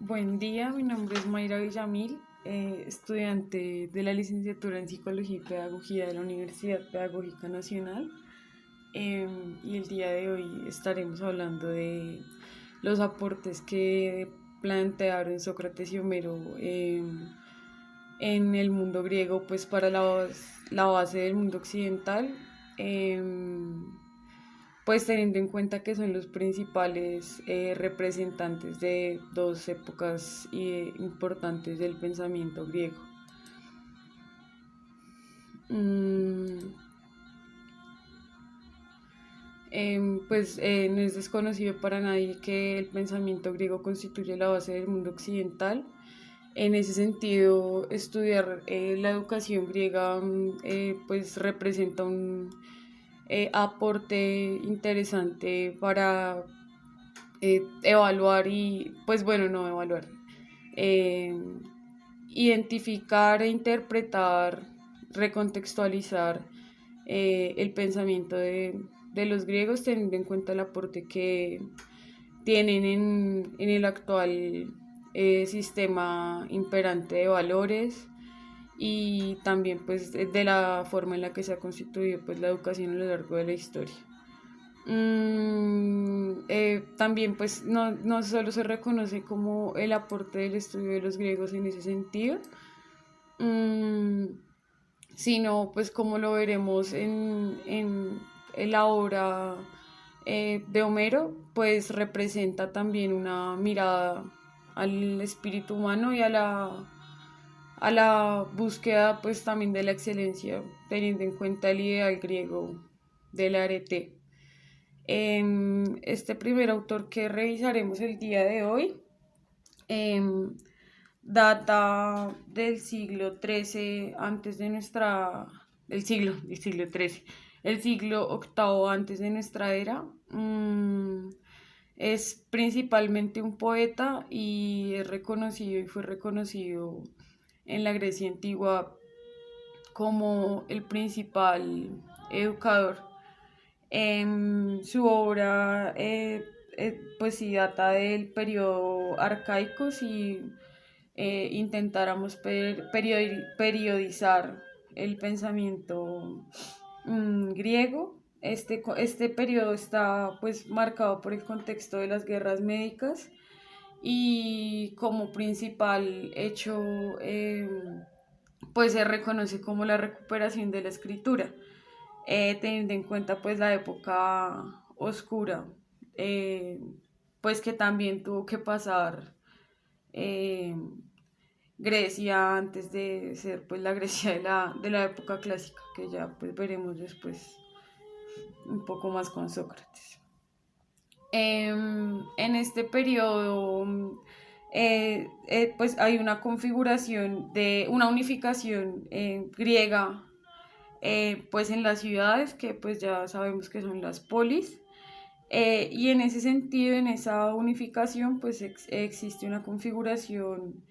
Buen día, mi nombre es Mayra Villamil, estudiante de la licenciatura en Psicología y Pedagogía de la Universidad Pedagógica Nacional. Y el día de hoy estaremos hablando de los aportes que plantearon Sócrates y Homero en el mundo griego, pues para la base del mundo occidental. Pues teniendo en cuenta que son los principales representantes de dos épocas importantes del pensamiento griego. Mm, no es desconocido para nadie que el pensamiento griego constituye la base del mundo occidental. En ese sentido, estudiar la educación griega pues representa un aporte interesante para evaluar y, pues bueno, no evaluar, eh, identificar e interpretar, recontextualizar el pensamiento de los griegos, teniendo en cuenta el aporte que tienen en el actual sistema imperante de valores y también pues de la forma en la que se ha constituido pues la educación a lo largo de la historia. También pues no solo se reconoce como el aporte del estudio de los griegos en ese sentido, mm, sino pues como lo veremos en la obra de Homero, pues representa también una mirada al espíritu humano y a la búsqueda pues también de la excelencia, teniendo en cuenta el ideal griego del arete. Este primer autor que revisaremos el día de hoy em, data del siglo XIII antes de nuestra, del siglo XIII, el siglo octavo antes de nuestra era. Es principalmente un poeta y es reconocido y fue reconocido en la Grecia antigua como el principal educador. Su obra pues sí data del periodo arcaico. Si intentáramos periodizar el pensamiento griego, este periodo está pues marcado por el contexto de las guerras médicas y como principal hecho pues se reconoce como la recuperación de la escritura, teniendo en cuenta pues la época oscura, eh, pues que también tuvo que pasar eh, Grecia antes de ser pues la Grecia de la época clásica, que ya pues veremos después un poco más con Sócrates. En este periodo pues hay una configuración de una unificación griega pues en las ciudades, que pues ya sabemos que son las polis, y en ese sentido, en esa unificación, pues existe una configuración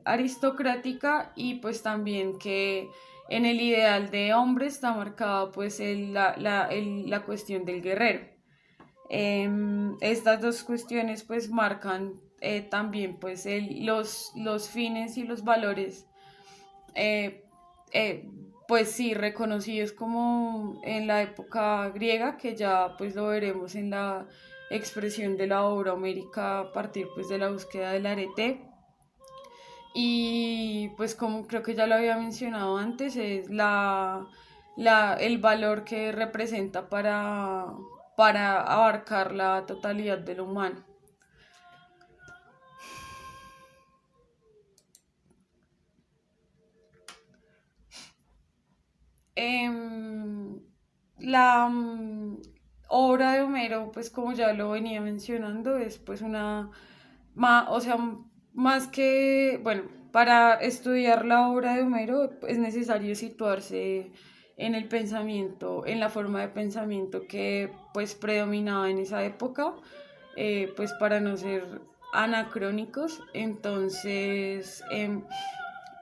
aristocrática y pues también que en el ideal de hombre está marcada pues la cuestión del guerrero. Estas dos cuestiones pues marcan también pues los fines y los valores eh, eh, pues sí, reconocidos como en la época griega, que ya pues lo veremos en la expresión de la obra homérica a partir pues de la búsqueda del arete. Y pues como creo que ya lo había mencionado antes, es el valor que representa para abarcar la totalidad de lo humano. Em, la obra de Homero, pues como ya lo venía mencionando, es pues o sea, más que, bueno, para estudiar la obra de Homero es necesario situarse en el pensamiento, en la forma de pensamiento que pues predominaba en esa época, pues para no ser anacrónicos. Entonces,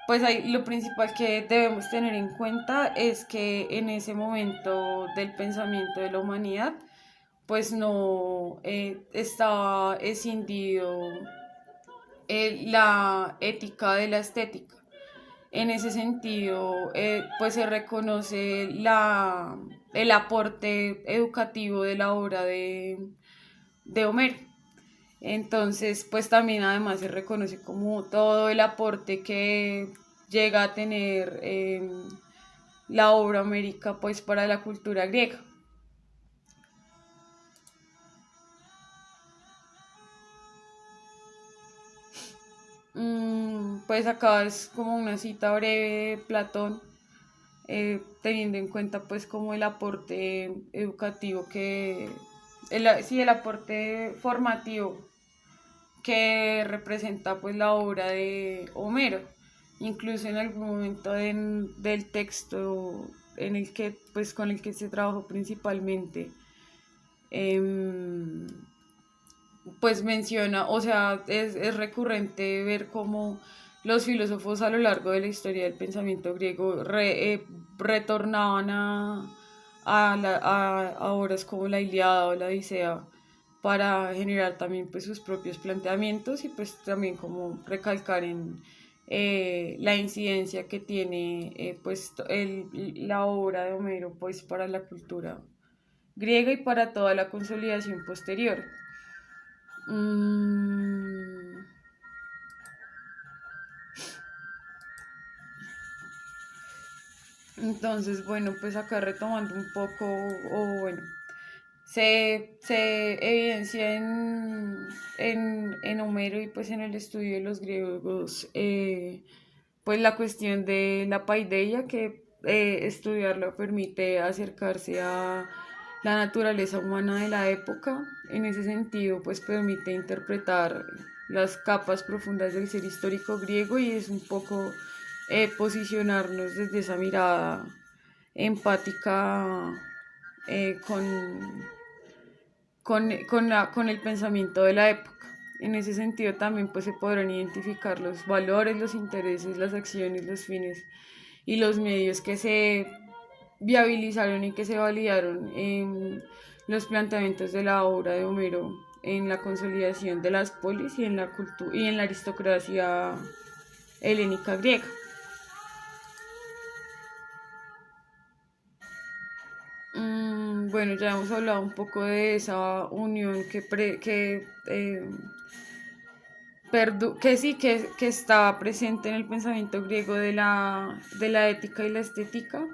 pues lo principal que debemos tener en cuenta es que en ese momento del pensamiento de la humanidad, pues no estaba escindido la ética de la estética. En ese sentido, pues se reconoce el aporte educativo de la obra de Homero. Entonces, pues también además se reconoce como todo el aporte que llega a tener la obra homérica pues para la cultura griega. Pues acá es como una cita breve de Platón, teniendo en cuenta pues como el aporte educativo sí, el aporte formativo que representa pues la obra de Homero. Incluso en algún momento del texto en el que pues con el que se trabajó principalmente, em, pues menciona, o sea, es recurrente ver cómo los filósofos a lo largo de la historia del pensamiento griego retornaban a obras como la Ilíada o la Odisea para generar también pues sus propios planteamientos y pues también como recalcar en la incidencia que tiene pues la obra de Homero pues para la cultura griega y para toda la consolidación posterior. Mm, Entonces, bueno, pues acá retomando un poco, o bueno, se evidencia en Homero y pues en el estudio de los griegos, pues la cuestión de la paideia, que estudiarlo permite acercarse a la naturaleza humana de la época. En ese sentido, pues permite interpretar las capas profundas del ser histórico griego y es un poco posicionarnos desde esa mirada empática con el pensamiento de la época. En ese sentido también pues, se podrán identificar los valores, los intereses, las acciones, los fines y los medios que se viabilizaron y que se validaron en los planteamientos de la obra de Homero en la consolidación de las polis y en la y en la aristocracia helénica griega. Bueno, ya hemos hablado un poco de esa unión que sí, que está presente en el pensamiento griego de la ética y la estética,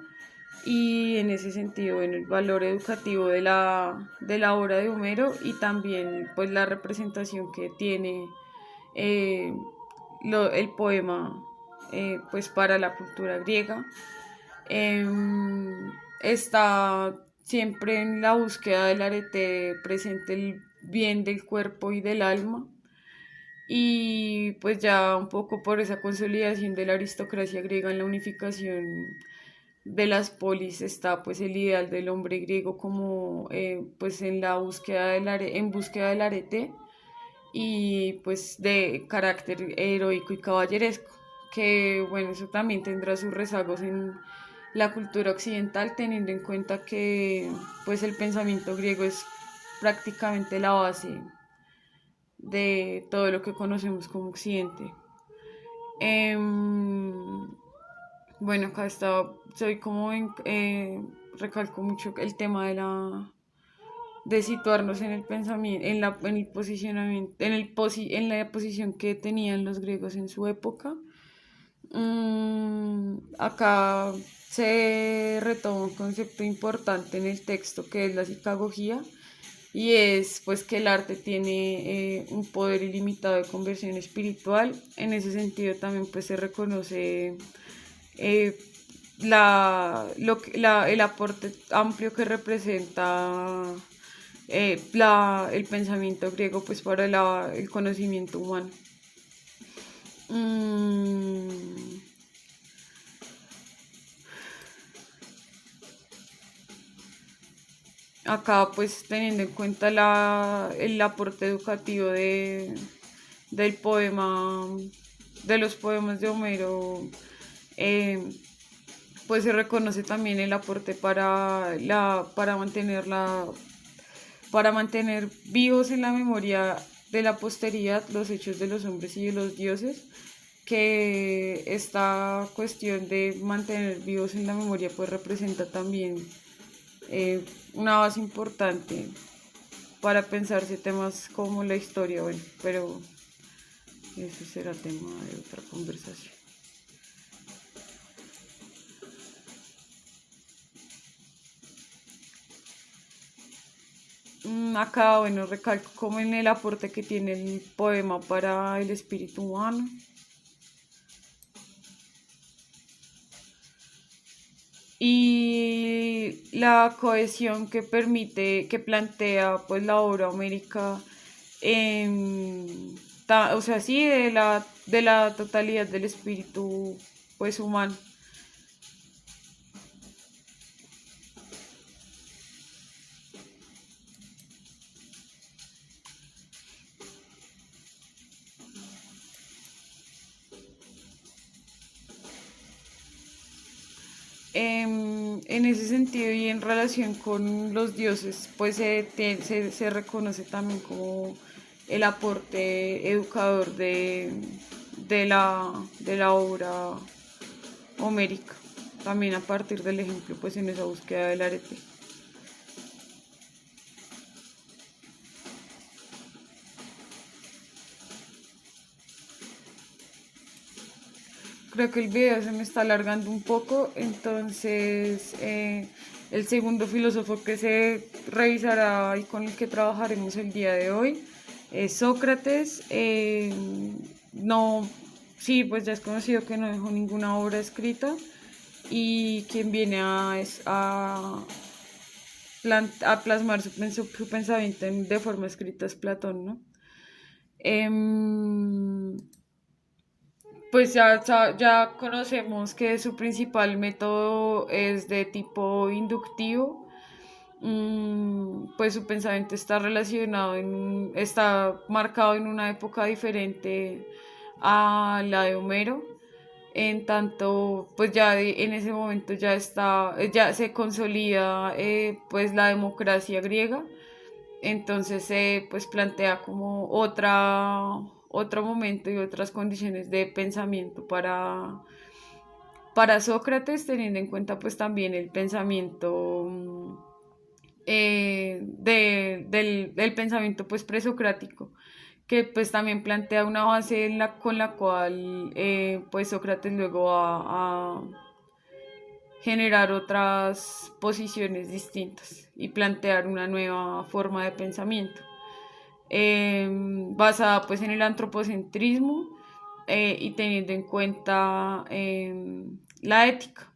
y en ese sentido, en el valor educativo de la obra de Homero y también pues la representación que tiene eh, el poema pues para la cultura griega. Está siempre en la búsqueda del arete presente el bien del cuerpo y del alma, y pues ya un poco por esa consolidación de la aristocracia griega en la unificación de las polis está pues el ideal del hombre griego como pues en la búsqueda en búsqueda del arete y pues de carácter heroico y caballeresco, que bueno, eso también tendrá sus rezagos en la cultura occidental, teniendo en cuenta que pues el pensamiento griego es prácticamente la base de todo lo que conocemos como occidente. Bueno, acá está, soy como recalco mucho el tema de situarnos en el pensamiento, en el posicionamiento, en la posición que tenían los griegos en su época. Acá se retoma un concepto importante en el texto que es la psicagogía, y es pues que el arte tiene un poder ilimitado de conversión espiritual. En ese sentido también pues se reconoce eh, el aporte amplio que representa el pensamiento griego pues para el conocimiento humano. Acá pues teniendo en cuenta el aporte educativo del poema, de los poemas de Homero, eh, pues se reconoce también el aporte para mantener vivos en la memoria de la posteridad, los hechos de los hombres y de los dioses, que esta cuestión de mantener vivos en la memoria pues representa también una base importante para pensarse temas como la historia, bueno, pero eso será tema de otra conversación. Acá, bueno, recalco como en el aporte que tiene el poema para el espíritu humano. Y la cohesión que permite, que plantea pues la obra homérica, o sea, sí, de la totalidad del espíritu pues humano. En ese sentido y en relación con los dioses, pues se reconoce también como el aporte educador de la obra homérica, también a partir del ejemplo, pues en esa búsqueda del arete. Creo que el video se me está alargando un poco, entonces el segundo filósofo que se revisará y con el que trabajaremos el día de hoy es Sócrates. No, sí, pues ya es conocido que no dejó ninguna obra escrita y quien viene a plasmar su pensamiento de forma escrita es Platón, ¿no? Em, pues ya conocemos que su principal método es de tipo inductivo. Pues su pensamiento está relacionado, está marcado en una época diferente a la de Homero. En tanto, pues ya en ese momento ya se consolida pues la democracia griega. Entonces se pues plantea como otro momento y otras condiciones de pensamiento para Sócrates, teniendo en cuenta pues también el pensamiento del pensamiento pues presocrático, que pues también plantea una base con la cual pues Sócrates luego va a generar otras posiciones distintas y plantear una nueva forma de pensamiento basada pues en el antropocentrismo y teniendo en cuenta la ética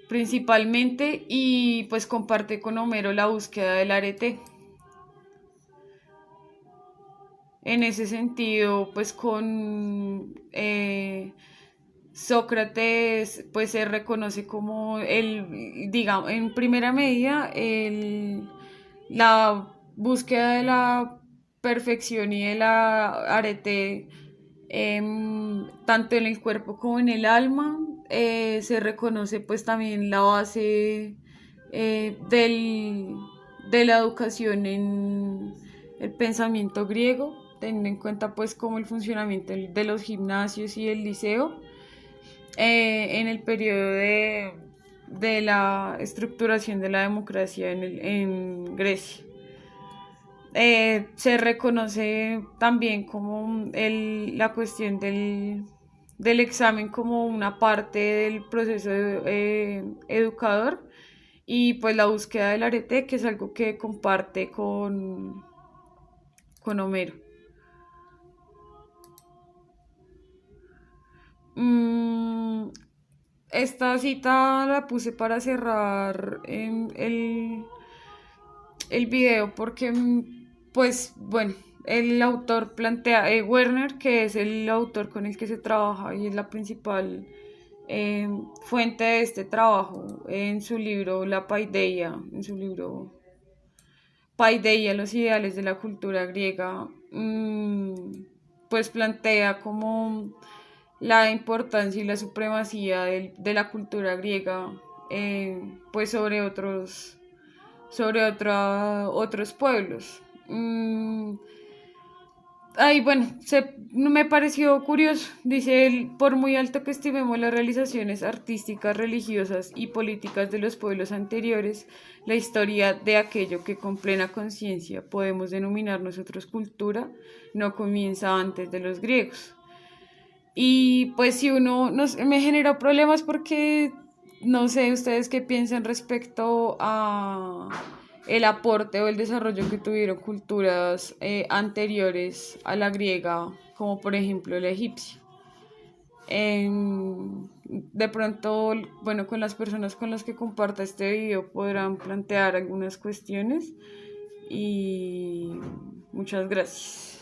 principalmente, y pues comparte con Homero la búsqueda del arete. En ese sentido, pues con Sócrates pues se reconoce como digamos, en primera medida, la búsqueda de la perfección y de la arete, tanto en el cuerpo como en el alma. Se reconoce pues también la base de la educación en el pensamiento griego, teniendo en cuenta pues como el funcionamiento de los gimnasios y el liceo en el periodo de la estructuración de la democracia en Grecia. Se reconoce también como la cuestión del examen como una parte del proceso educador, y pues la búsqueda del arete, que es algo que comparte con Homero. Mm, Esta cita la puse para cerrar el video porque, pues bueno, el autor plantea, Werner, que es el autor con el que se trabaja y es la principal fuente de este trabajo, en su libro La Paideia, en su libro Paideia, los ideales de la cultura griega, pues plantea como la importancia y la supremacía de la cultura griega pues sobre otros pueblos. Mm, Ay, bueno, me pareció curioso. Dice él, por muy alto que estimemos las realizaciones artísticas, religiosas y políticas de los pueblos anteriores, la historia de aquello que con plena conciencia podemos denominar nosotros cultura no comienza antes de los griegos. Y pues si uno me generó problemas porque no sé ustedes qué piensan respecto a el aporte o el desarrollo que tuvieron culturas anteriores a la griega, como por ejemplo la egipcia. De pronto, bueno, con las personas con las que comparta este video podrán plantear algunas cuestiones y muchas gracias.